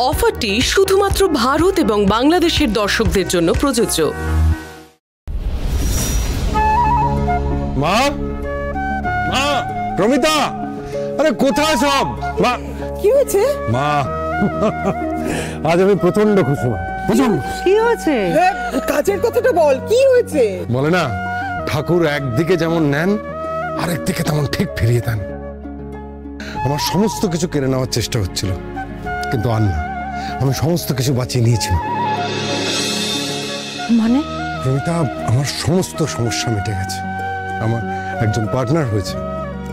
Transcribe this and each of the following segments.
অফারটি শুধুমাত্র ভারত এবং বাংলাদেশের দর্শকদের জন্য প্রযোজ্য। মা, মা, প্রমিতা, আরে কোথায় সব? মা, কি হয়েছে? মা, আজ আমি প্রচন্ড খুশি। মা, প্রচন্ড। কি হয়েছে? কাজের কথাটা বল, কি হয়েছে? বলে না, ঠাকুর একদিকে যেমন নেন আরেকদিকে তেমন ঠিক ফিরিয়ে দেন। আমার সমস্ত কিছু কেড়ে নেওয়ার চেষ্টা হচ্ছিল, কিন্তু আর না, আমি সমস্ত কিছু বাঁচিয়ে নিয়েছি। মানে? প্রমিতা, আমার সমস্ত সমস্যা মিটে গেছে। আমার একজন পার্টনার হয়েছে,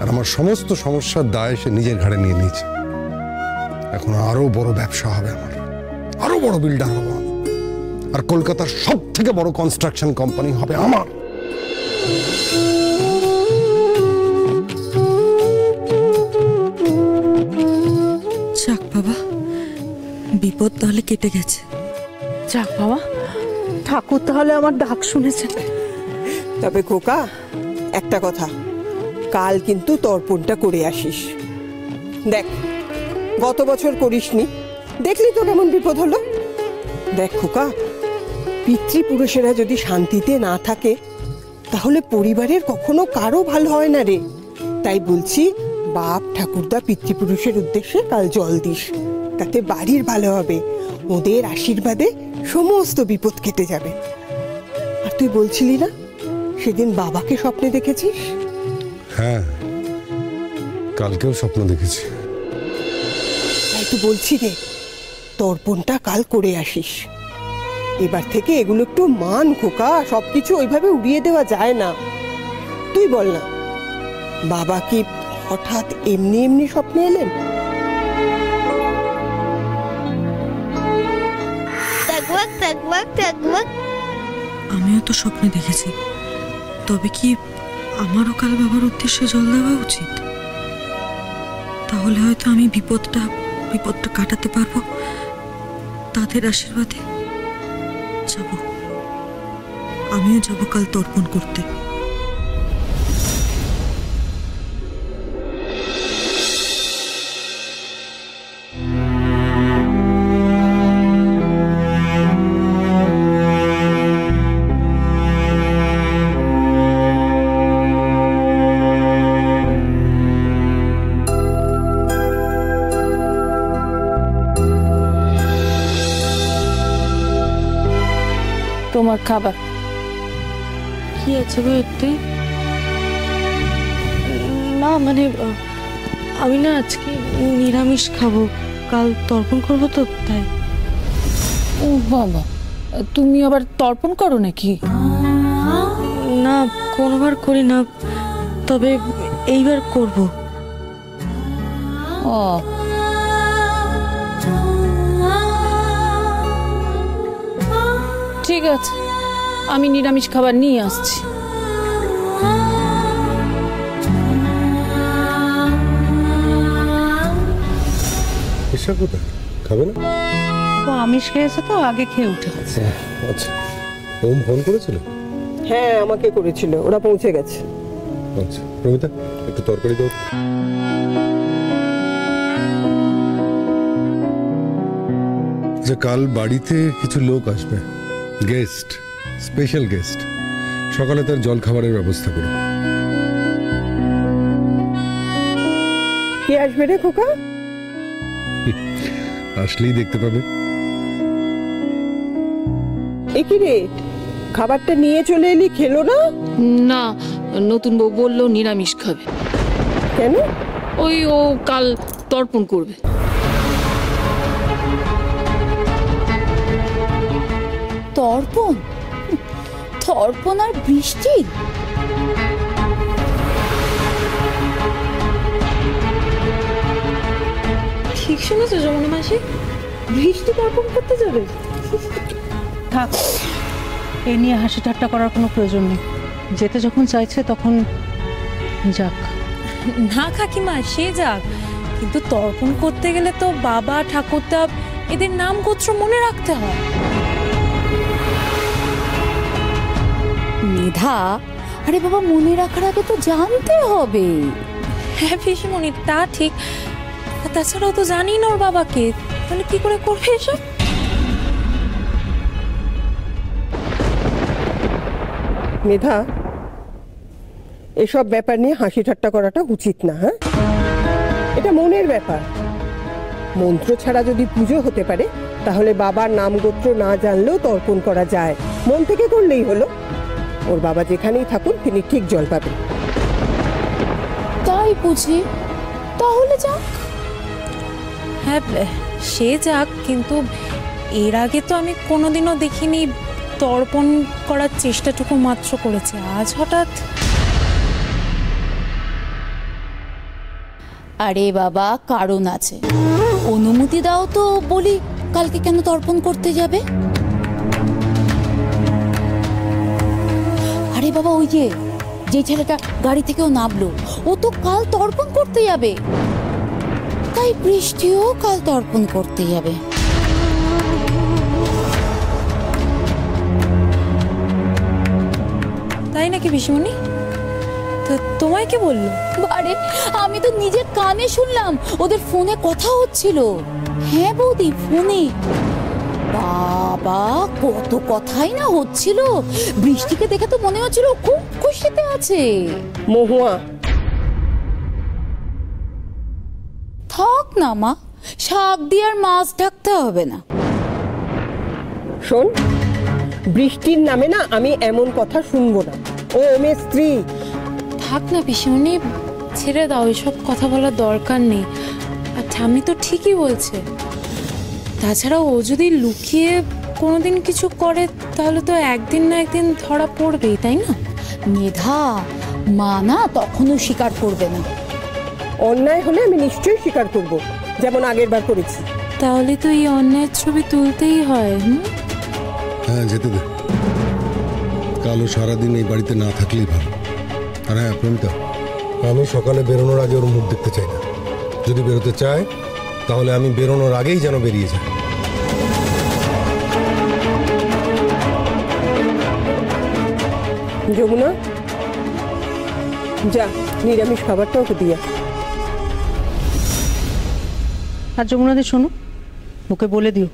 আর আমার সমস্ত সমস্যার দায় সে নিজের ঘাড়ে নিয়ে নিয়েছে। এখন আরো বড় ব্যবসা হবে আমার, আরো বড় বিল্ডার হবো আমি, আর কলকাতার সব থেকে বড় কনস্ট্রাকশন কোম্পানি হবে আমার। যাক বাবা, বিপদ তাহলে কেটে গেছে। যাক বাবা, ঠাকুর তাহলে আমার ডাক শুনেছেন। তবে খোকা, একটা কথা, কাল কিন্তু তর্পণটা করে আসিস। দেখ, গত বছর করিসনি, দেখলি তো কেমন বিপদ হলো। দেখ খোকা, পিতৃপুরুষেরা যদি শান্তিতে না থাকে তাহলে পরিবারের কখনো কারো ভালো হয় না রে। তাই বলছি, বাপ ঠাকুরদা পিতৃপুরুষের উদ্দেশ্যে কাল জল দিস, তাতে বাড়ির ভালো হবে। ওদের আশীর্বাদে সমস্ত বিপদ কেটে যাবে। আর তুই বলছিলি না সেদিন বাবাকে স্বপ্নে দেখেছিস? হ্যাঁ, কালকেও স্বপ্ন দেখেছি। তাই তো বলছি রে, তর্পণটা কাল করে আসিস। এবার থেকে এগুলো একটু মান খোকা, সবকিছু ওইভাবে উড়িয়ে দেওয়া যায় না। তুই বল না, বাবা কি হঠাৎ এমনি এমনি স্বপ্নে এলেন? আমিও তো স্বপ্নে দেখেছি, তবে কি আমারও কাল বাবার উদ্দেশ্যে জল দেওয়া উচিত? তাহলে হয়তো আমি বিপদটা কাটাতে পারবো তাদের আশীর্বাদে। যাব, আমিও যাব কাল তর্পণ করতে। তোমার খাবার। কি আছে গো এতে? না মানে আমি না আজকে নিরামিষ খাবো, কাল তর্পণ করবো তো তাই। ও বাবা, তুমি আবার তর্পণ করো নাকি? না, কোনোবার করি না, তবে এইবার করব। ও, ঠিক আছে, আমি নিরামিষ খাবার নিয়ে আসছি। এসব কোথায় খাবে না? ও আমিষ খেয়েছে তো, আগে খেয়ে উঠে গেছে। আচ্ছা, ওম ফোন করেছিল? হ্যাঁ, আমাকে করেছিল, ওরা পৌঁছে গেছে। আচ্ছা প্রমিতা, একটু তরকারি দাও। যে কাল বাড়িতে কিছু লোক আসবে, গেস্ট, স্পেশাল গেস্ট। সকালে তার জল খাবারের ব্যবস্থা করো। কে আসবে রে খোকা? আসলেই দেখতে পাবে। এ কি রে, খাবারটা নিয়ে চলে এলি, খেলো না? না, নতুন বউ বললো নিরামিষ খাবে। কেন? ওই ও কাল তর্পণ করবে। তর্পণ? তর্পণ আর বৃষ্টি? ঠিক শুনেছো যমুনা মাসি, বৃষ্টি তর্পণ করতে যাবে? থাক, এ নিয়ে হাসি ঠাট্টা করার কোনো প্রয়োজন নেই। যেতে যখন চাইছে তখন যাক। না কাকিমা, সে যাক, কিন্তু তর্পণ করতে গেলে তো বাবা ঠাকুরদা এদের নাম গোত্র মনে রাখতে হয়। মেধা, আরে বাবা, মনে রাখার আগে তো জানতে হবে। হ্যাঁ পিসিমণি, তা ঠিক, আর তাছাড়াও তো জানি না ওর বাবাকে, তাহলে কি করে করবে এসব? মেধা, এসব ব্যাপার নিয়ে হাসি ঠাট্টা করাটা উচিত না। হ্যাঁ, এটা মনের ব্যাপার। মন্ত্র ছাড়া যদি পুজো হতে পারে তাহলে বাবার নাম গোত্র না জানলেও তর্পণ করা যায়, মন থেকে করলেই হলো। ওর বাবা যেখানেই থাকুন তিনি ঠিক জল পাবেন। তাই বুঝি? তাহলে যাক। হ্যাঁ সে যাক, কিন্তু এর আগে তো আমি কোনোদিনও দেখিনি তর্পণ করার চেষ্টাটুকু মাত্র করেছে, আজ হঠাৎ। আরে বাবা, কারণ আছে। অনুমতি দাও তো বলি, কালকে কেন তর্পণ করতে যাবে? আরে বাবা, ওই যে ছেলেটা গাড়ি থেকেও নামলো, ও তো কাল তর্পণ করতে যাবে। তাই বৃষ্টিও কাল তর্পণ করতে যাবে। তাই নাকি পিসিমণি? তো তোমায় কে বললো? আরে আমি তো নিজের কানে শুনলাম, ওদের ফোনে কথা হচ্ছিল। হ্যাঁ বৌদি, ফোনে। বাবা, কত কথাই না হচ্ছিল। বৃষ্টিকে দেখে তো মনে হচ্ছিল খুব খুশিতে আছে। মহুয়া, থাক না মা, শাক দিয়ে আর মাছ ঢাকতে হবে না। শোন, বৃষ্টির নামে না আমি এমন কথা শুনবো না। ও মেয়ে স্ত্রী। থাক না পিসিমণি, ছেড়ে দাও, এসব কথা বলার দরকার নেই। আর ঠাম্মি তো ঠিকই বলছে। তাছাড়া ও যদি লুকিয়ে কোনোদিন কিছু করে তাহলে তো একদিন না একদিন ধরা পড়বেই, তাই না? মেধা, মা না তখনও স্বীকার করবে না। অন্যায় হলে আমি নিশ্চয়ই স্বীকার করব, যেমন আগের বার করেছি। তাহলে তো এই অন্যায়ের ছবি তুলতেই হয়। হ্যাঁ, যেতে দে। কালও সারাদিন এই বাড়িতে না থাকলেই ভালো। আর হ্যাঁ প্রমিতা, আমি সকালে বেরোনোর আগে ওর মুখ দেখতে চাই না। যদি বেরোতে চায় তাহলে আমি বেরোনোর আগেই যেন বেরিয়ে যাই। যমুনা, যা নিরামিষ খাবারটাও তো দিয়া। আর যমুনাদি শোনো, ওকে বলে দিও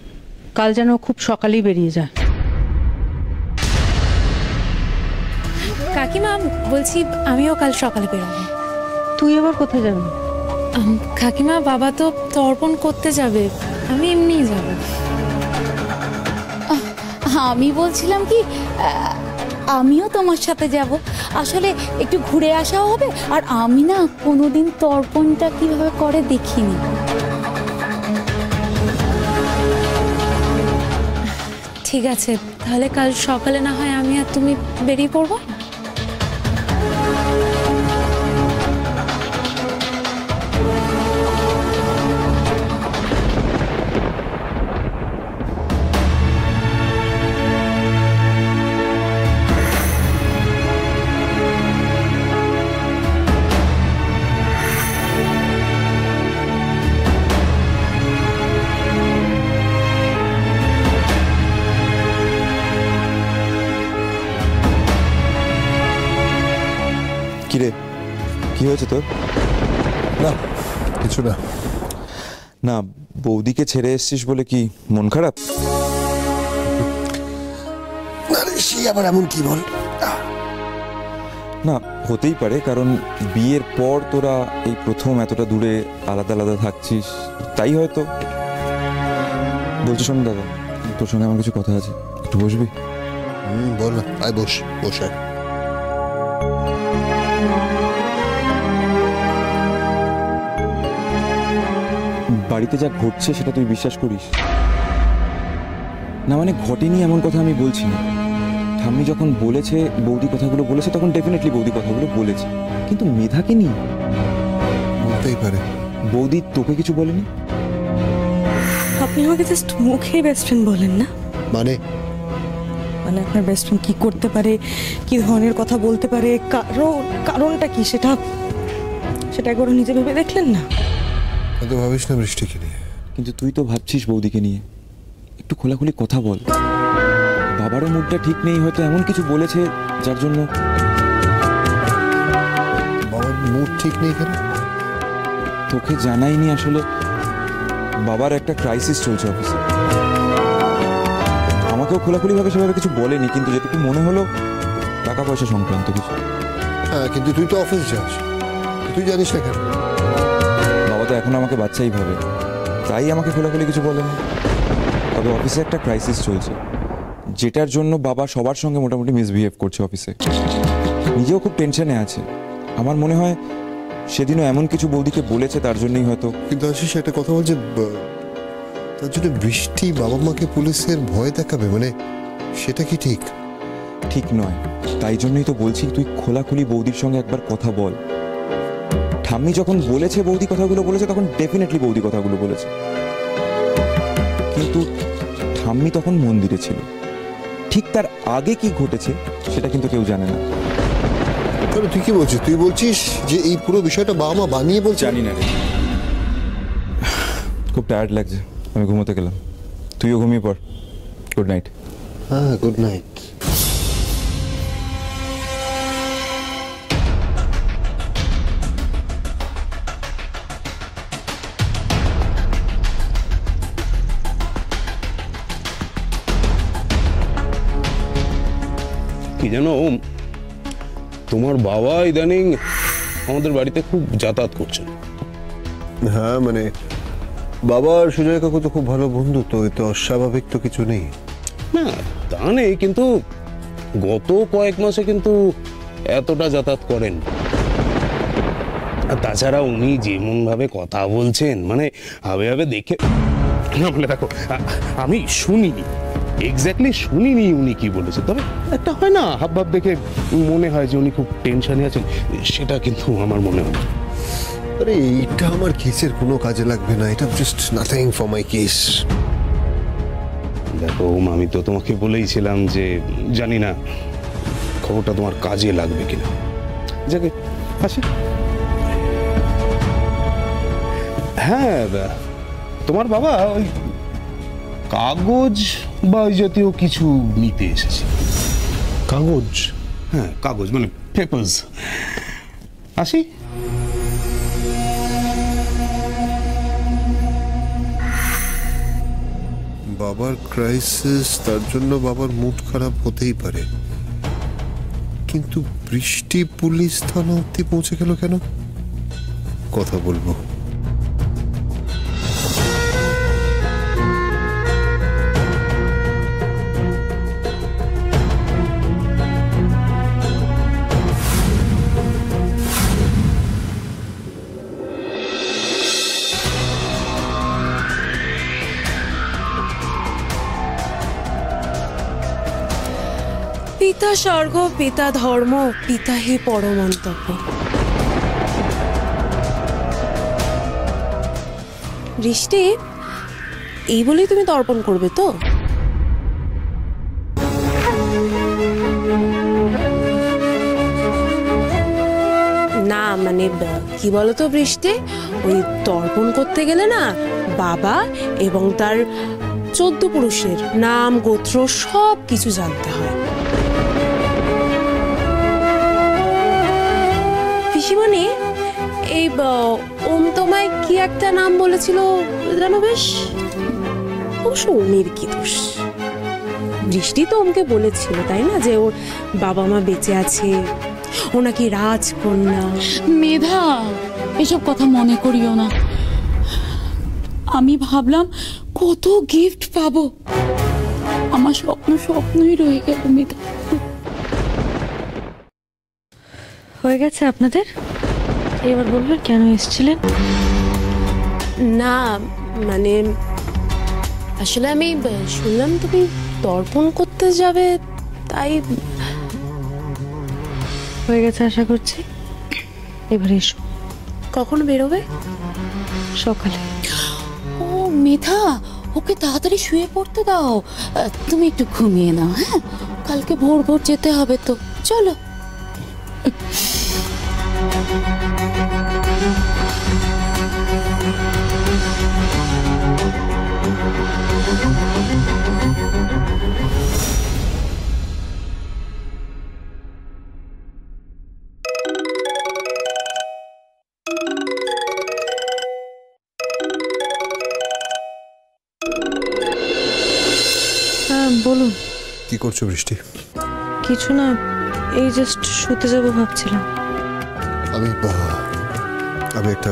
কাল যেন খুব সকালেই বেরিয়ে যায়। কাকিমা, বলছি আমিও কাল সকালে বেরোবো। তুই আবার কোথায় যাবি? কাকিমা, বাবা তো তর্পণ করতে যাবে, আমি এমনিই যাব। আমি বলছিলাম কি, আমিও তোমার সাথে যাব। আসলে একটু ঘুরে আসাও হবে, আর আমি না কোনোদিন তর্পণটা কিভাবে করে দেখিনি। ঠিক আছে, তাহলে কাল সকালে না হয় আমি আর তুমি বেরিয়ে পড়বো। কিরে, কি হয়েছে তোর? না কিছু না। না, বৌদিকে ছেড়ে এসছিস বলে কি মন খারাপ? সে আবার এমন কি বল? না, হতেই পারে, কারণ বিয়ের পর তোরা এই প্রথম এতটা দূরে আলাদা আলাদা থাকছিস, তাই হয়তো। বলছি শোন দাদা, তোর সঙ্গে আমার কিছু কথা আছে, একটু বসবি? বল না, আয় বস, বসে। বাড়িতে যা ঘটছে সেটা তুই বিশ্বাস করিস না? মানে ঘটেনি এমন কথা আমি বলছি না। ঠাম্মি যখন বলেছে, বৌদি কথাগুলো বলেছে, তখন ডেফিনেটলি বৌদি কথাগুলো বলেছে, কিন্তু মেধাকে নিয়ে বলতেই পারে। বৌদি তোকে কিছু বলেনি? আপনি আমাকে জাস্ট মুখে বেস্ট ফ্রেন্ড বলেন না? মানে আপনার বেস্ট ফ্রেন্ড কি করতে পারে, কি ধরনের কথা বলতে পারে, কারণটা কি, সেটা একবার নিজে ভেবে দেখলেন না? তো ভাবিস না বৃষ্টিকে নিয়ে। কিন্তু তুই তো ভাবছিস বৌদিকে নিয়ে। একটু খোলাখুলি কথা বল। বাবারও মুডটা ঠিক নেই, হয়তো এমন কিছু বলেছে যার জন্য। বাবার মুড ঠিক নেই কেন? তোকে জানাইনি, আসলে বাবার একটা ক্রাইসিস চলছে অফিসে। আমাকেও খোলাখুলিভাবে সেভাবে কিছু বলেনি, কিন্তু যেটুকু মনে হলো টাকা পয়সা সংক্রান্ত কিছু। হ্যাঁ, কিন্তু তুই তো অফিস যাস, তুই জানিস না কেন? বাবা তো এখন আমাকে বাচ্চাই ভাবে, তাই আমাকে খোলাখুলি কিছু বলেনি। তবে অফিসে একটা ক্রাইসিস চলছে, যেটার জন্য বাবা সবার সঙ্গে মোটামুটি মিসবিহেভ করছে অফিসে। নিজেও খুব টেনশনে আছে। আমার মনে হয় সেদিনও এমন কিছু বৌদিকে বলেছে, তার জন্যই হয়তো। কিন্তু আশিস, একটা কথা বলছে, তার জন্য বৃষ্টি বাবা মাকে পুলিশের ভয় দেখাবে, মানে সেটা কি ঠিক? ঠিক নয়, তাই জন্যই তো বলছি তুই খোলাখুলি বৌদির সঙ্গে একবার কথা বল। ঠাম্মি যখন বলেছে বৌদি কথাগুলো বলেছে, তখন ডেফিনেটলি বৌদি কথাগুলো বলেছে, কিন্তু ঠাম্মি তখন মন্দিরে ছিল। ঠিক তার আগে কি ঘটেছে সেটা কিন্তু কেউ জানে না। তুই কি বলছিস? তুই বলছিস যে এই পুরো বিষয়টা বাবা মা বানিয়ে বলছে? জানি না রে, খুব টায়ার্ড লাগছে, আমি ঘুমোতে গেলাম। তুইও ঘুমিয়ে পড়। Good night. হ্যাঁ, গুড নাইট। কি জানো ওম, তোমার বাবা ইদানিং আমাদের বাড়িতে খুব যাতায়াত করছেন। হ্যাঁ, মানে বাবা আর সুজয় কাকু তো খুব ভালো বন্ধু, তো এতে অস্বাভাবিক তো কিছু নেই। না তা নেই, কিন্তু গত কয়েক মাসে কিন্তু এতটা যাতায়াত করেন। আর তাছাড়া উনি যেমন ভাবে কথা বলছেন, মানে হাবে হাবে দেখে না, মানে দেখো আমি শুনিনি, এক্স্যাক্টলি শুনিনি উনি কি বলেছে, তবে একটা হয় না হাবভাব দেখে মনে হয় যে উনি খুব টেনশনে আছেন, সেটা কিন্তু আমার মনে হয়। আরে এইটা আমার কেসের কোনো কাজে লাগবে না, এটা just nothing for my case. দেখো আমি তো তোমাকে বলেইছিলাম যে জানি না খবরটা তোমার কাজে লাগবে কিনা। যাকে আসি। হ্যাঁ, তোমার বাবা ওই কাগজ বা ওই জাতীয় কিছু নিতে এসেছে। কাগজ? হ্যাঁ, কাগজ মানে পেপারস। আসি। বাবার ক্রাইসিস, তার জন্য বাবার মুড খারাপ হতেই পারে, কিন্তু বৃষ্টি পুলিশ থানা অব্দি পৌঁছে গেল কেন? কথা বলবো। পিতা স্বর্গ, পিতা ধর্ম, পিতা হি পরমন্তব্য। বৃষ্টি, এই বলেই তুমি তর্পণ করবে তো? না মানে কি বলতো বৃষ্টি, ওই তর্পণ করতে গেলে না বাবা এবং তার 14 পুরুষের নাম গোত্র সব কিছু জানতে হয়। পিসিমণি, এই ওম তোমায় কি একটা নাম বলেছিল জানো? বেশ, অবশ্য ওমের কি দোষ? বৃষ্টি তো ওমকে বলেছিল তাই না, যে ওর বাবা মা বেঁচে আছে, ও নাকি রাজকন্যা। মেধা, এসব কথা মনে করিও না। আমি ভাবলাম কত গিফট পাবো, আমার স্বপ্নই রয়ে গেল। মেধা, হয়ে গেছে আপনাদের? এবার বলবেন কেন এসেছিলেন? না মানে আসলে আমি শুনলাম তুমি তর্পণ করতে যাবে, তাই। হয়ে গেছে আশা করছি, এবার এসো। কখন বেরোবে? সকালে। ও মেধা, ওকে তাড়াতাড়ি শুয়ে পড়তে দাও, তুমি একটু ঘুমিয়ে নাও। হ্যাঁ, কালকে ভোর ভোর যেতে হবে তো, চলো। হ্যাঁ বলুন। কি করছো বৃষ্টি? কিছু না, এই জাস্ট শুতে যাবো ভাবছিলাম। আমি একটা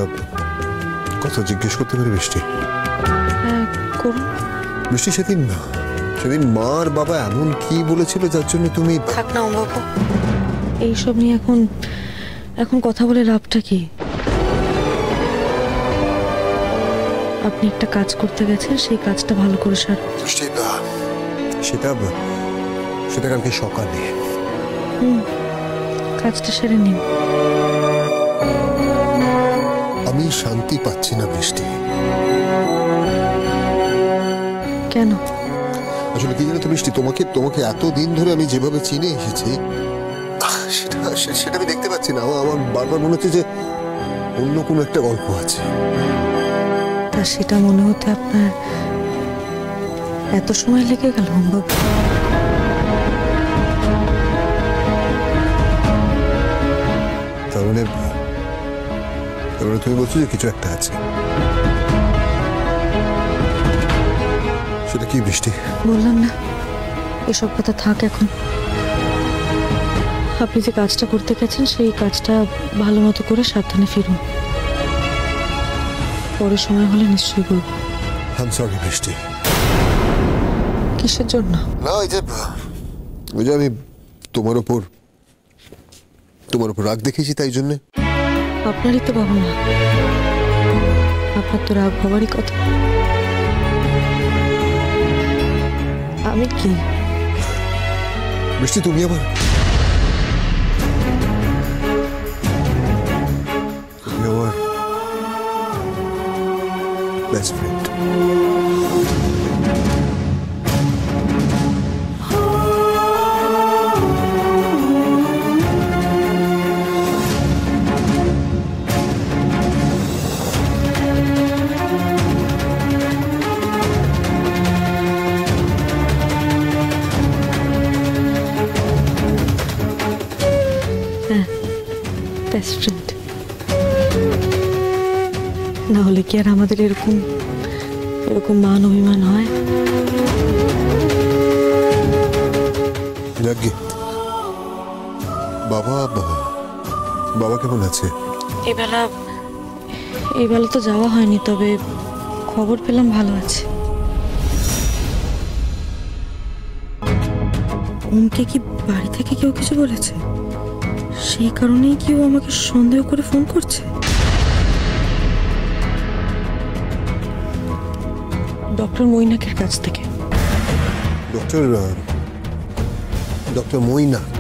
কথা জিজ্ঞেস করতে পারি বৃষ্টি? হ্যাঁ করুন। বৃষ্টি, সেদিন মা আর বাবা এমন কি বলেছিল যার জন্য তুমি... থাক না বাবু, এইসব নিয়ে এখন কথা বলে লাভটা কি? আপনি একটা কাজ করতে গেছেন, সেই কাজটা ভালো করে সারুন। সেটা কালকে সকালে। কাজটা সেরে নিন। আমি শান্তি পাচ্ছি না বৃষ্টি। কেন? আসলে কি জানো তো বৃষ্টি, তোমাকে এতদিন ধরে আমি যেভাবে চিনে এসেছি সেটা আমি দেখতে পাচ্ছি না। আমার বারবার মনে হচ্ছে যে অন্য কোনো একটা গল্প আছে। তা সেটা মনে হতে আপনার এত সময় লেগে গেল বাবু? তার মানে তুমি বলছো যে কিছু একটা আছে। সেটা কি বৃষ্টি? বললাম না, এসব কথা থাক এখন। আপনি যে কাজটা করতে গেছেন সেই কাজটা ভালো মতো করে সাবধানে ফিরুন। পরে সময় হলে নিশ্চয়ই বলবো। আই এম সরি বৃষ্টি। কিসের জন্য? না, ওই যে আমি তোমার উপর রাগ দেখেছি তাই জন্যে। আপনারই তো বাবা মা, আপনার তো রাগ হবারই কথা। আমি কি বৃষ্টি, তুমি আমার বেস্ট ফ্রেন্ড। বেস্ট ফ্রেন্ড না হলে কি আর আমাদের এরকম মান অভিমান হয়? বাবা কেমন আছে? এই বেলা তো যাওয়া হয়নি, তবে খবর পেলাম ভালো আছে। ওমকে কি বাড়ি থেকে কেউ কিছু বলেছে? সেই কারণেই কি ও আমাকে সন্দেহ করে ফোন করছে? ডক্টর মৈনাকের কাছ থেকে। ডক্টর মৈনাক?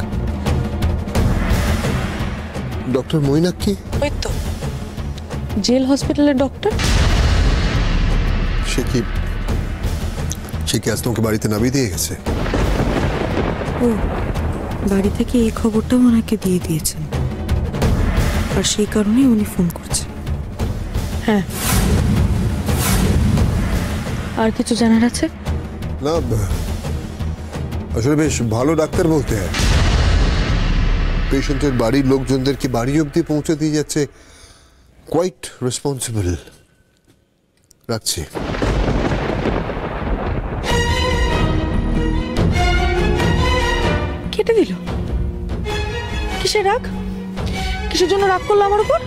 ডক্টর মৈনাক কি? ওই তো জেল হসপিটালের ডক্টর। সে কি আজ তোমাকে বাড়িতে নামিয়ে দিয়ে গেছে? ও বাড়ি থেকে এই খবরটাও ওনাকে দিয়ে দিয়েছেন, আর সেই কারণেই উনি ফোন করছেন। হ্যাঁ, আর কিছু জানার আছে? না, আসলে বেশ ভালো ডাক্তার বলতে হয়। পেশেন্টের বাড়ির লোকজনদেরকে বাড়ি অবধি পৌঁছে দিয়ে যাচ্ছে। Quite responsible. রাখছি। কেটে দিল? কিসের রাগ? কিসের জন্য রাগ করলো আমার উপর?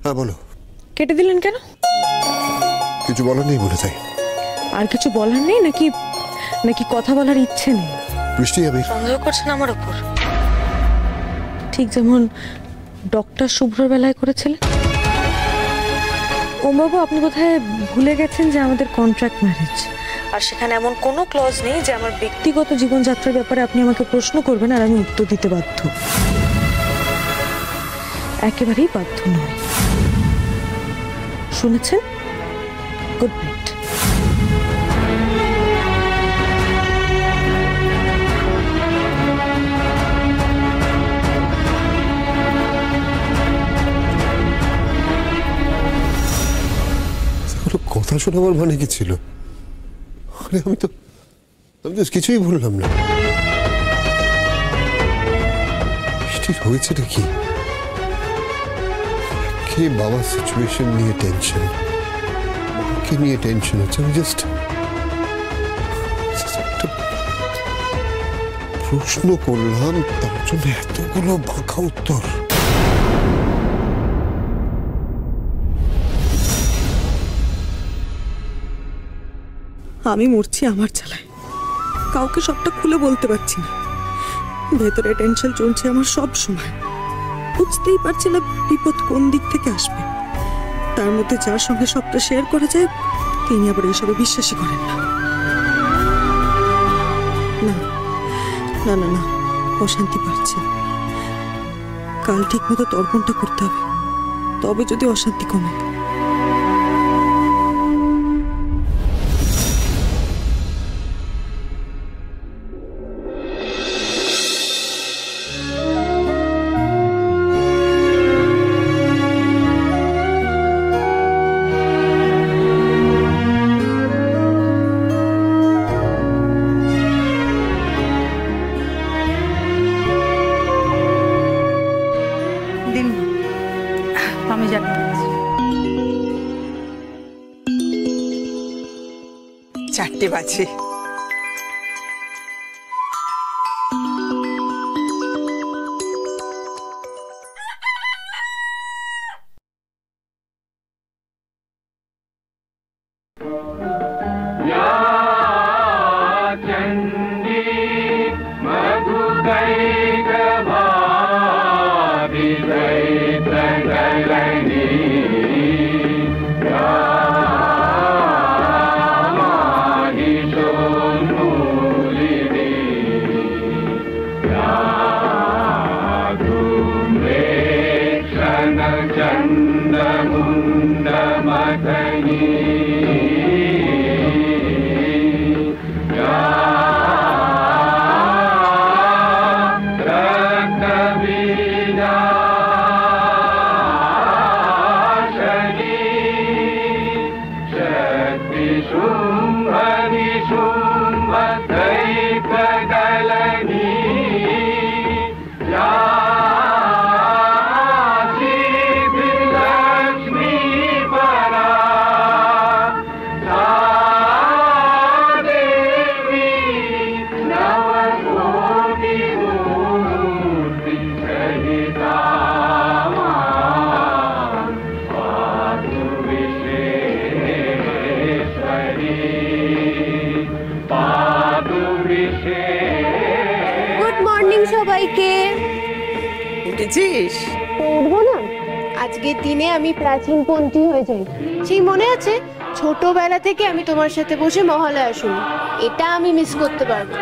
হ্যাঁ বলো। কেটে দিলেন কেন? কিছু বলার নেই বলে তাই। আর কিছু বলার নেই নাকি কথা বলার ইচ্ছে নেই? বৃষ্টি, আমি সন্দেহ করছেন আমার উপর, ঠিক যেমন ডক্টর শুভ্রর বেলায় করেছিলেন। ওমবাবু, আপনি বোধহয় ভুলে গেছেন যে আমাদের কন্ট্রাক্ট ম্যারেজ, আর সেখানে এমন কোনো ক্লজ নেই যে আমার ব্যক্তিগত জীবনযাত্রার ব্যাপারে আপনি আমাকে প্রশ্ন করবেন আর আমি উত্তর দিতে বাধ্য। একেবারেই বাধ্য নয়। শুনেছেন? Good night. কথা শোনাবার মানে কি ছিল? আমি তো কিছুই বললাম না। হয়েছেটা কি? কে বাবা সিচুয়েশন নিয়ে টেনশন, কে নিয়ে টেনশন হচ্ছে? আমি জাস্ট প্রশ্ন করলাম, তার জন্য এতগুলো বাঁকা উত্তর। আমি মরছি আমার জ্বালায়, কাউকে সবটা খুলে বলতে পারছি না। ভেতরে টেনশন চলছে আমার সব সময়, বুঝতেই পারছি না বিপদ কোন দিক থেকে আসবে। তার মধ্যে যার সঙ্গে সবটা শেয়ার করা যায় তিনি আবার এইসবে বিশ্বাসই করেন না। না না না না, অশান্তি পাচ্ছে। কাল ঠিক মতো তর্পণটা করতে হবে, তবে যদি অশান্তি কমে। আমি জানি 4টে বাজে। উঠেছিস? উঠবো না, আজকের দিনে আমি প্রাচীনপন্থী হয়ে যাই। সেই মনে আছে ছোটবেলা থেকে আমি তোমার সাথে বসে মহালয়া শুনি, এটা আমি মিস করতে পারবো।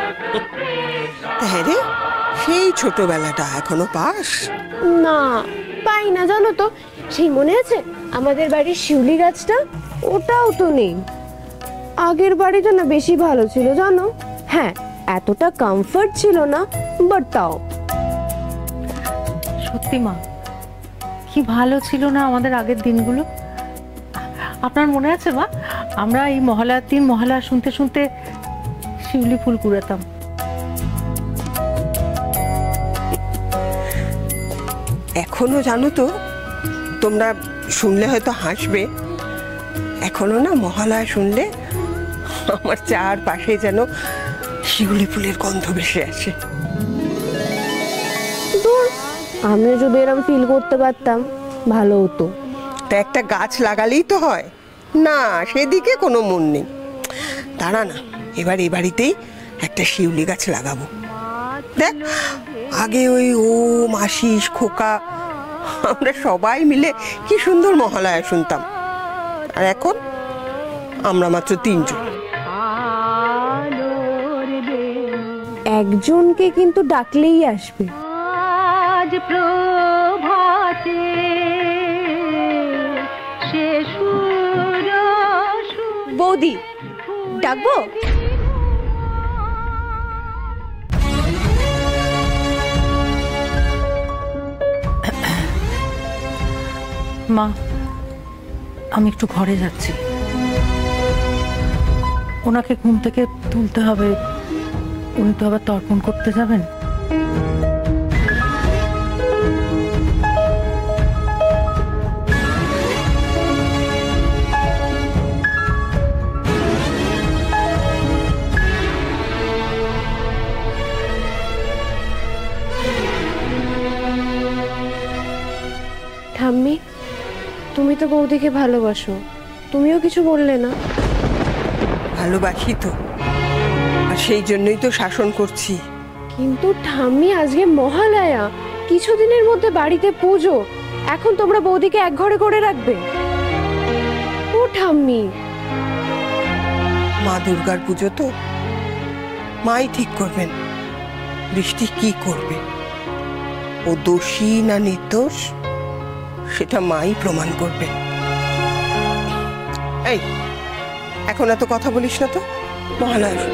হ্যাঁ রে, সেই ছোটবেলাটা এখনো পাস? না পাই না, জানো তো। সেই মনে আছে আমাদের বাড়ির শিউলি গাছটা, ওটাও তো নেই। আগের বাড়িটা না বেশি ভালো ছিল জানো। হ্যাঁ, এতটা কমফর্ট ছিল না, বাট তাও। সত্যি মা, কি ভালো ছিল না আমাদের আগের দিনগুলো। আপনার মনে আছে মা, আমরা এই মহালয়ার দিন মহালয়া শুনতে শুনতে শিউলি ফুল কুড়াতাম। এখনো জানো তো, তোমরা শুনলে হয়তো হাসবে, এখনো না মহালয়া শুনলে আমার চারপাশে যেন শিউলি ফুলের গন্ধ ভেসে আসে। আমিও যদি এরকম ফিল করতে পারতাম ভালো হতো। তা একটা গাছ লাগালেই তো হয় না, সেদিকে কোনো মন নেই। দাঁড়া না, এবার এ বাড়িতেই একটা শিউলি গাছ লাগাবো। দেখ, আগে ওই মাসিস খোকা আমরা সবাই মিলে কি সুন্দর মহালয়া শুনতাম, আর এখন আমরা মাত্র 3 জন। একজনকে কিন্তু ডাকলেই আসবে। বৌদি ডাকবো? মা, আমি একটু ঘরে যাচ্ছি, ওনাকে ঘুম থেকে তুলতে হবে, উনি তো আবার তর্পণ করতে যাবেন। তো বৌদিকে ভালোবাসো, তুমিও কিছু বললে না। ভালোবাসি তো, আর সেই জন্যই তো শাসন করছি। কিন্তু ঠাম্মি, আজকে মহালয়া, কিছুদিনের মধ্যে বাড়িতে পুজো, এখন তোমরা বৌদিকে এক ঘরে করে রাখবে? ও ঠাম্মি, মা দুর্গার পুজো তো মাই ঠিক করবেন বৃষ্টি কি করবে। ও দোষী না নির্দোষ সেটা মাই প্রমাণ করবে। এই, এখন এত কথা বলিস না তো, মহালয়া।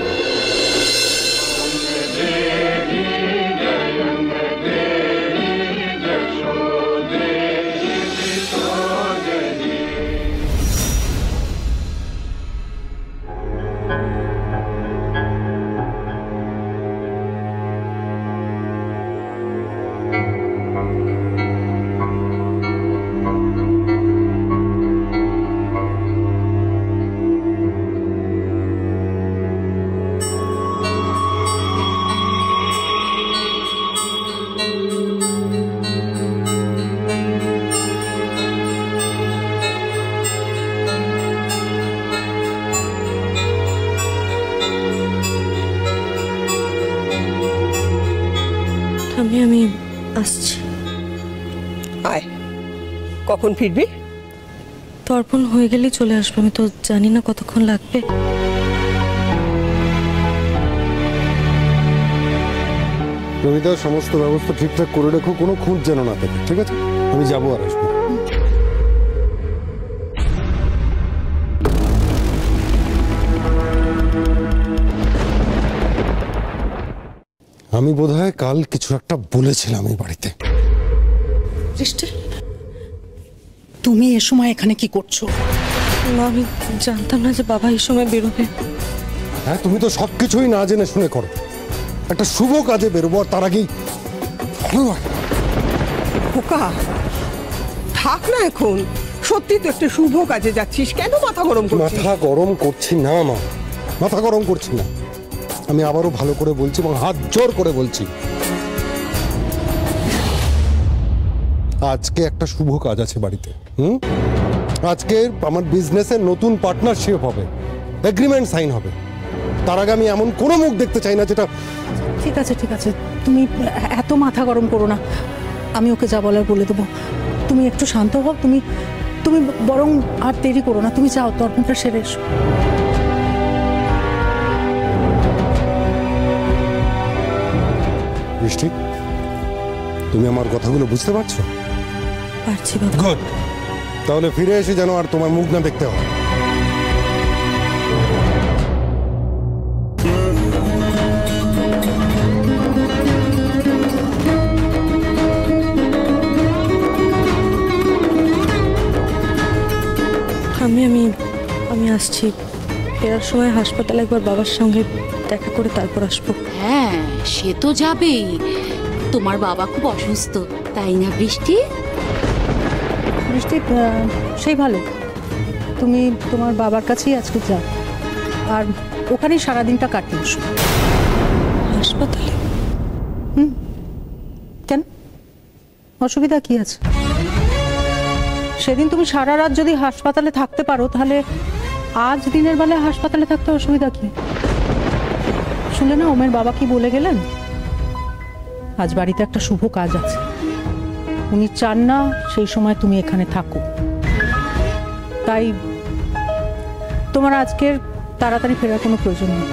আমি আসছি। আয়, কখন ফিরবি? তর্পণ হয়ে গেলেই চলে আসবো। আমি তো জানি না কতক্ষণ লাগবে। রবিদা, সমস্ত ব্যবস্থা ঠিকঠাক করে রেখো, কোনো খুঁত যেন না থাকে, ঠিক আছে? আমি যাবো আর আসবো। আমি বোধহয় কাল কিছু একটা বলেছিলাম এই বাড়িতে। বৃষ্টি, তুমি এ সময় এখানে কি করছো? আমি জানতাম না যে বাবা এই সময় বেরোবে। হ্যাঁ, তুমি তো সবকিছুই না জেনে শুনে করো। একটা শুভ কাজে বেরোবো আর তার আগেই খোকা, থাক না এখন। সত্যি তো একটা শুভ কাজে যাচ্ছিস, কেন মাথা গরম করছিস? মাথা গরম করছি না মা, মাথা গরম করছি না। আমি আবারও ভালো করে বলছি এবং হাত জোর করে বলছি, আজকে একটা শুভ কাজ আছে বাড়িতে। আজকে আমার বিজনেসের নতুন পার্টনারশিপ হবে, এগ্রিমেন্ট সাইন হবে। তার আগে আমি এমন কোনো মুখ দেখতে চাই না যেটা। ঠিক আছে ঠিক আছে, তুমি এত মাথা গরম করো না। আমি ওকে যা বলার বলে দেবো। তুমি একটু শান্ত হও। তুমি তুমি বরং আর দেরি করো না, তুমি যাও, তর্পণটা সেরে এসো। বৃষ্টি, তুমি আমার কথাগুলো বুঝতে পারছো? পারছি বাবা। গুড, তাহলে ফিরে এসে যেন আর তোমার মুখ না দেখতে হয়। আমি আসছি। ফেরার সময় হাসপাতালে একবার বাবার সঙ্গে দেখা করে তারপর আসবো। হ্যাঁ, সে তো যাবেই। তোমার বাবা খুব অসুস্থ, তাই না বৃষ্টি? বৃষ্টি, সেই ভালো। তুমি তোমার বাবার কাছেই আজকে যাও, আর ওখানেই সারাদিনটা কাটিয়ে এসো। হাসপাতালে? কেন, অসুবিধা কি আছে? সেদিন তুমি সারা রাত যদি হাসপাতালে থাকতে পারো, তাহলে আজ দিনের বেলায় হাসপাতালে থাকতে অসুবিধা কি? শুনলে না ওমের বাবা কি বলে গেলেন? আজ বাড়িতে একটা শুভ কাজ আছে, উনি চান না সেই সময় তুমি এখানে থাকো। তাই তোমার আজকের তাড়াতাড়ি ফেরার কোনো প্রয়োজন নেই।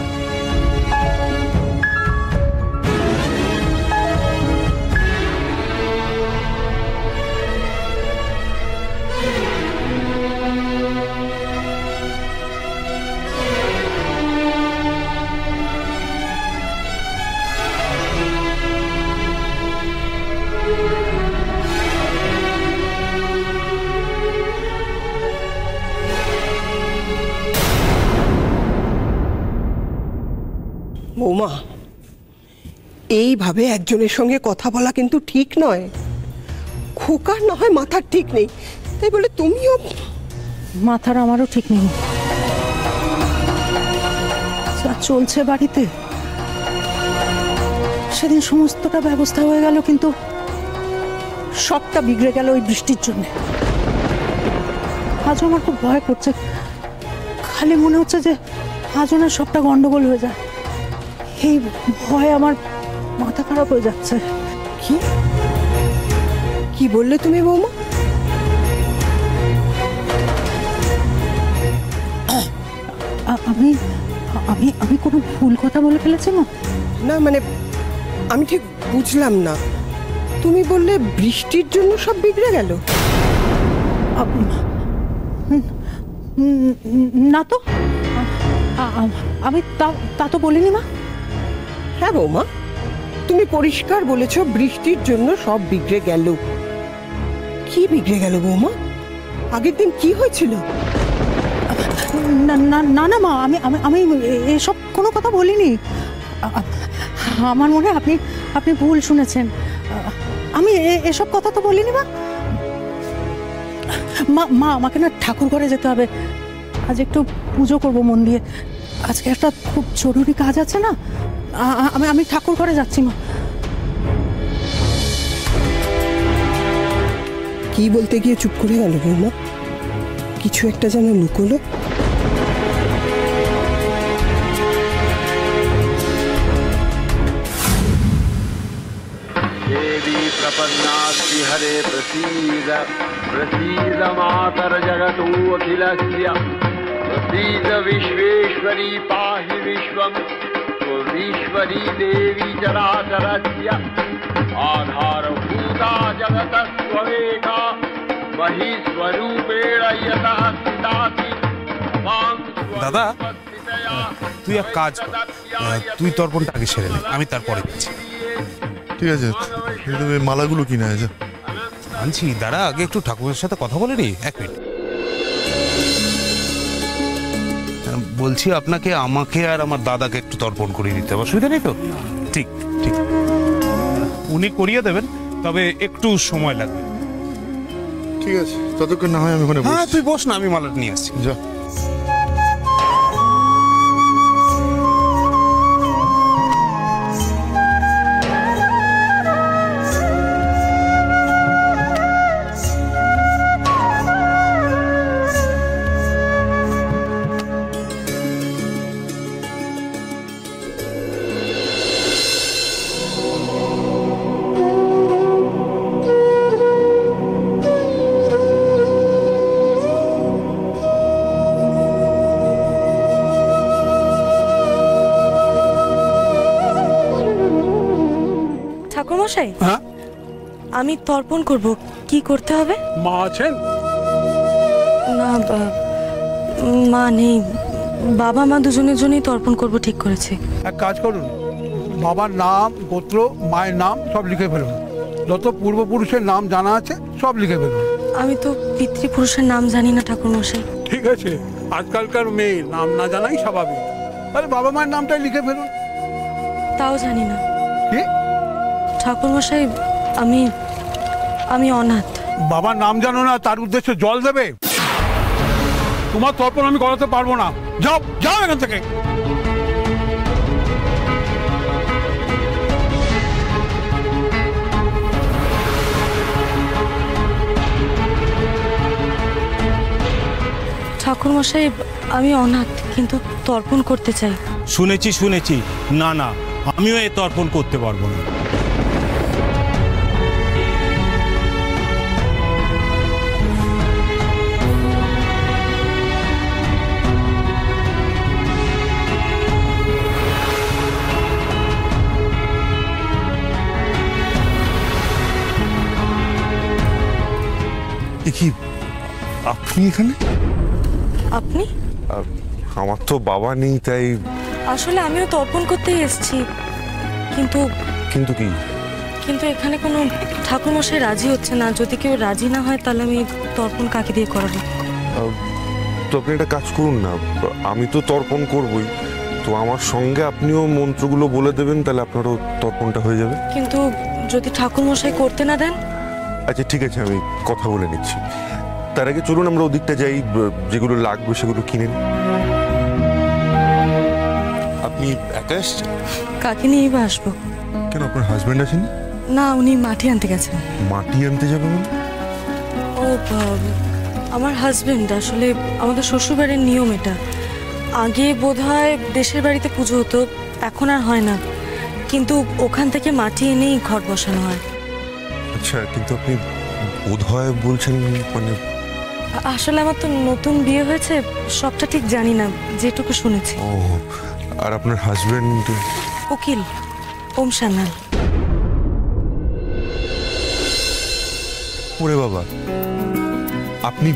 বৌমা, এইভাবে একজনের সঙ্গে কথা বলা কিন্তু ঠিক নয়। খোকার না হয় মাথার ঠিক নেই, তাই বলে তুমিও। মাথার আমারও ঠিক নেই। যা চলছে বাড়িতে, সেদিন সমস্তটা ব্যবস্থা হয়ে গেল, কিন্তু সবটা বিগড়ে গেল ওই বৃষ্টির জন্য। আজও আমার খুব ভয় করছে। খালি মনে হচ্ছে যে আজও না সবটা গন্ডগোল হয়ে যায়। এই ভয়ে আমার মাথা খারাপ হয়ে যাচ্ছে। কি কি বললে তুমি বৌমা? আমি আমি আমি কোনো ভুল কথা বলে ফেলেছি না? না মানে আমি ঠিক বুঝলাম না। তুমি বললে বৃষ্টির জন্য সব বিগড়ে গেল? না তো, আমি তা তো বলিনি মা। হ্যাঁ বৌমা, তুমি পরিষ্কার বলেছ বৃষ্টির জন্য সব বিগড়ে গেল। কি বিগড়ে গেল বৌমা? আগের দিন কি হয়েছিল? না না না না মা, আমি আমি আমি এসব কোনো কথা বলিনি। আমার মনে হয় আপনি আপনি ভুল শুনেছেন। আমি এসব কথা তো বলিনি মা। মা আমাকে না ঠাকুর ঘরে যেতে হবে, আজ একটু পুজো করব মন দিয়ে। আজকে একটা খুব জরুরি কাজ আছে না, আমি আমি ঠাকুর ঘরে যাচ্ছি মা। কি বলতে গিয়ে চুপ করে গেল বৌমা? কিছু একটা যেন লুকোলো। देवी प्रपन्नास्ति हरे प्रसीद प्रसीद मातर जगतो अखिलस्य प्रसीद विश्वेश्वरी पाहि विश्वं त्वमीश्वरी देवी चराचरस्य आधारभूता जगतस्त्वमेका महीस्वरूपेण यतः स्थितासि দাদা তুই এক কাজ কর, তুই তর্পণটা আগে সেরে নে, আমি তারপরে যাচ্ছি। ঠিক আছে, তুমি মালাগুলো কিনে আছে আনছি, দাঁড়া আগে একটু ঠাকুরের সাথে কথা বলে নি। এক মিনিট বলছি, আপনাকে আমাকে আর আমার দাদাকে একটু তর্পণ করিয়ে দিতে হবে, অসুবিধা নেই তো? ঠিক ঠিক, উনি করিয়ে দেবেন, তবে একটু সময় লাগবে। ঠিক আছে, ততক্ষণ না হয় আমি ওখানে হ্যাঁ তুই বস না, আমি মালাটা নিয়ে আসছি। যা। ঠাকুরমশাই, হ্যাঁ আমি তর্পণ করব, কি করতে হবে? মা আছেন? না মা নেই, বাবা মা দুজনের জন্যই তর্পণ করব ঠিক করেছি। এক কাজ করুন, বাবার নাম, গোত্র, মায়ের নাম সব লিখে ফেলুন। যত পূর্বপুরুষের নাম জানা আছে সব লিখে ফেলুন। আমি তো পিতৃপুরুষের নাম জানি না ঠাকুরমশাই। ঠিক আছে, আজকালকার মেয়ে নাম না জানাই স্বাভাবিক। আরে বাবা মায়ের নামটাই লিখে ফেলুন। তাও জানি না। কি ঠাকুরমশাই, আমি আমি অনাথ। বাবার নাম জানো না, তার উদ্দেশ্যে জল দেবে? তোমার তর্পণ আমি করাতে পারবো না। যাও যাও এখান থেকে। ঠাকুরমশাই, আমি অনাথ, কিন্তু তর্পণ করতে চাই। শুনেছি, না না, আমিও এ তর্পণ করতে পারবো না। কি আপনি এখানে? আপনি? আমার তো বাবা নেই, তাই। আসলে আমিও তর্পণ করতেই এসেছি, কিন্তু কিন্তু কি? কিন্তু এখানে কোনো ঠাকুরমশাই রাজি হচ্ছে না। যদি কেউ রাজি না হয় তাহলে আমি তর্পণ কাকে দিয়ে করাবো? তো আপনি একটা কাজ করুন না, আমি তো তর্পণ করবই, তো আমার সঙ্গে আপনিও মন্ত্রগুলো বলে দেবেন, তাহলে আপনারও তর্পণটা হয়ে যাবে। কিন্তু যদি ঠাকুরমশাই করতে না দেন? আচ্ছা ঠিক আছে, আমি কথা বলে নিচ্ছি। তার আগে চলুন আমরা ওদিকটা যাই, যেগুলো লাগবে সেগুলো কিনে নিই। আপনি একা এসছেন? কাকে নিয়েই বা আসবো? কেন, আপনার হাজব্যান্ড আছেন? না, উনি মাটি আনতে গেছেন। মাটি আনতে যাবে মানে? ও আমার হাজবেন্ড, আসলে আমাদের শ্বশুরবাড়ির নিয়ম এটা। আগে বোধহয় দেশের বাড়িতে পুজো হতো, এখন আর হয় না, কিন্তু ওখান থেকে মাটি এনেই ঘর বসানো হয়। আচ্ছা, কিন্তু আপনি বোধহয় বলছেন মানে? আসলে আমার তো নতুন বিয়ে হয়েছে, সবটা ঠিক জানি না, যেটুকু শুনেছি। ও, আর আপনার হাজবেন্ড? উকিল ওম সান্যাল। ওরে বাবা, আপনি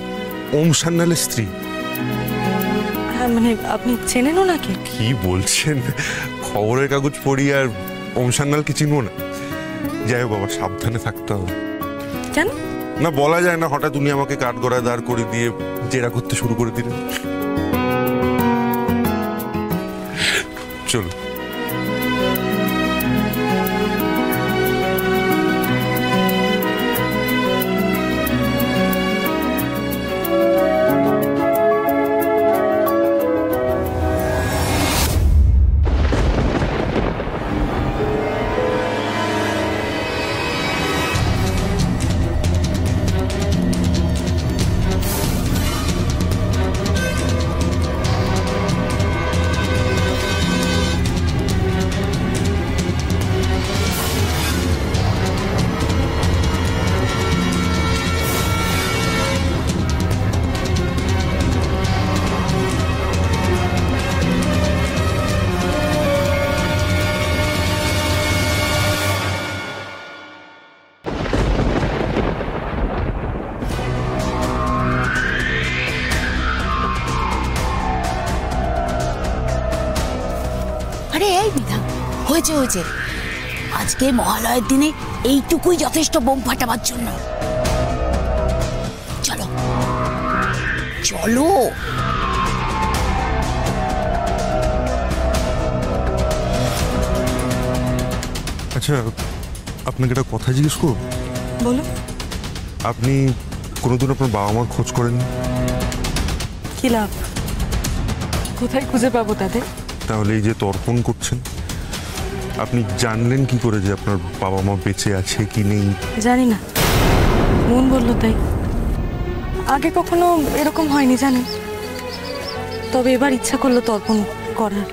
ওম সান্যালের স্ত্রী? হ্যাঁ, মানে আপনি চেনেন ওনাকে? কি বলছেন, খবরের কাগজ পড়ি আর ওম সান্যালকে চিনবো না? যাই হোক বাবা, সাবধানে থাকতে হবে। কেন? না বলা যায় না, হঠাৎ উনি আমাকে কাঠগড়ায় দাঁড় করে দিয়ে জেরা করতে শুরু করে দিলেন। চলো। আরে এই বিধা, হয়েছে হয়েছে, আজকে মহালয়ের দিনে এইটুকুই যথেষ্ট বোম ফাটাবার জন্য। চলো চলো। আচ্ছা, আপনাকে একটা কথা জিজ্ঞেস করব? বলো। আপনি কোনোদিন আপনার বাবা মার খোঁজ করেননি? কি লাভ, কোথায় খুঁজে পাবো তাদের? তাহলে এই যে তর্পণ করছেন, আপনি জানলেন কি করে যে আপনার বাবা মা বেঁচে আছে কি নেই? জানি না, মন বললো তাই। আগে কখনো এরকম হয়নি জানেন, তবে এবার ইচ্ছা করলো তর্পণ করার।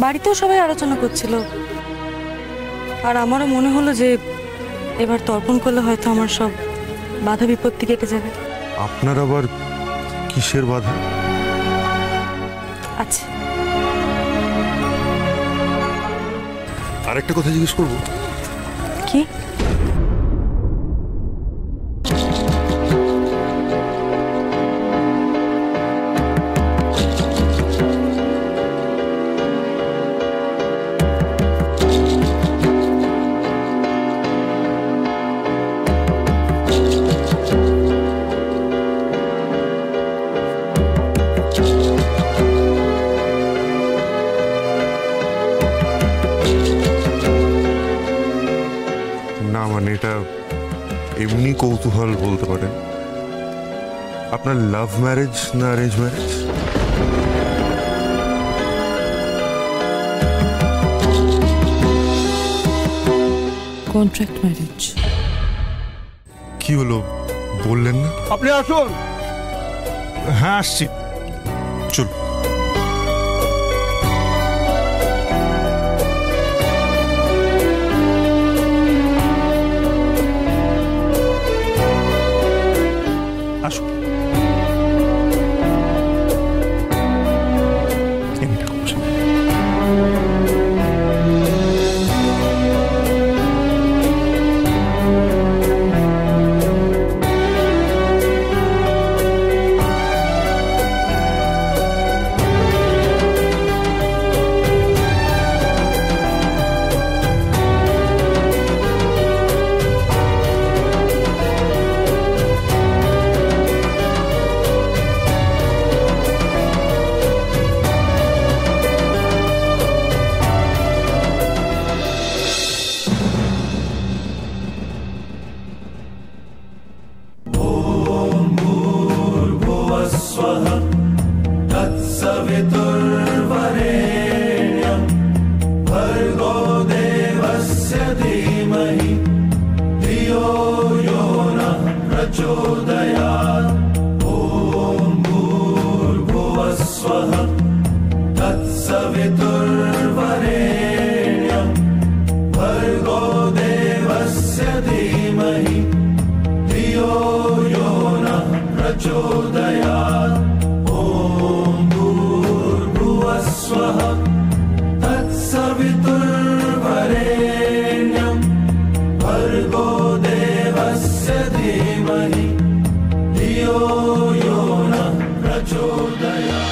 বাড়িতেও সবাই আলোচনা করছিল, আর আমারও মনে হলো যে এবার তর্পণ করলে হয়তো আমার সব বাধা বিপত্তি কেটে যাবে। আপনার আবার কিসের বাধা? আচ্ছা, আরেকটা কথা জিজ্ঞেস করবো? কি? না মানে এটা এমনি কৌতূহল বলতে পারেন। আপনার লাভ ম্যারেজ না অ্যারেঞ্জ ম্যারেজ? Contract marriage. কি হলো বললেন না? আপনি আসুন। হ্যাঁ আসছি, চল। আসুন। प्रचोदयात् ॐ भूर्भुवः स्वः तत्सवितुर्वरेण्यं भर्गो देवस्य धीमहि धियो यो नः प्रचोदयात्।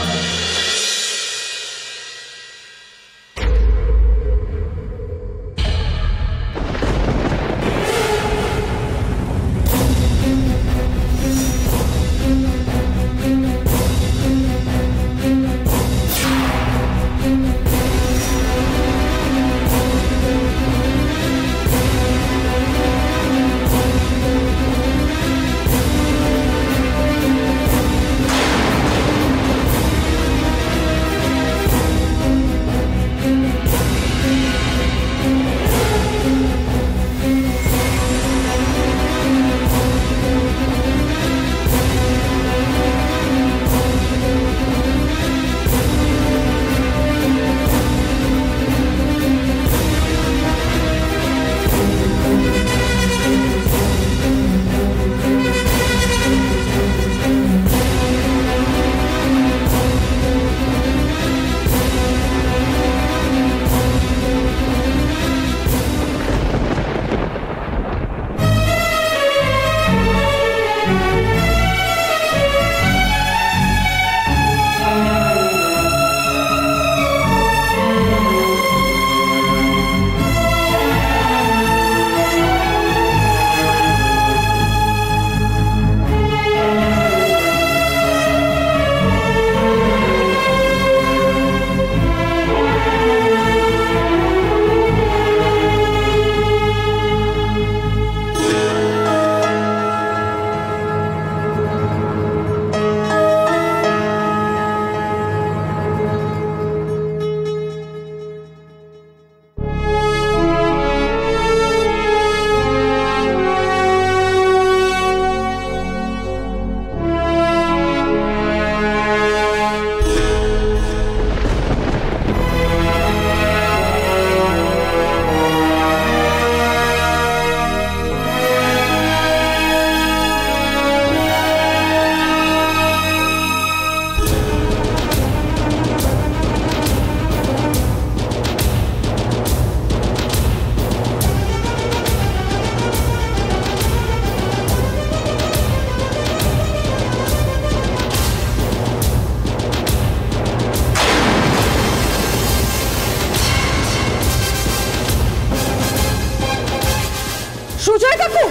সুজয় কাকু,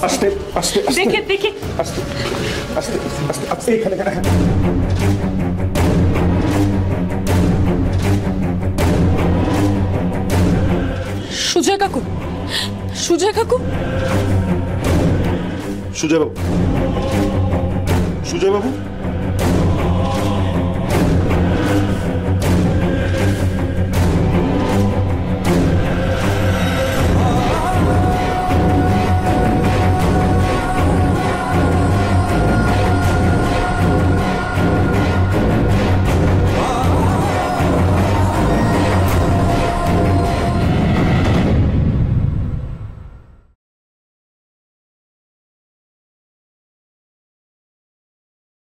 আস্তে আস্তে দেখে দেখে আস্তে আস্তে আস্তে আস্তে এখানে সুজয় কাকু, সুজয় কাকু, সুজয় বাবু, সুজয় বাবু।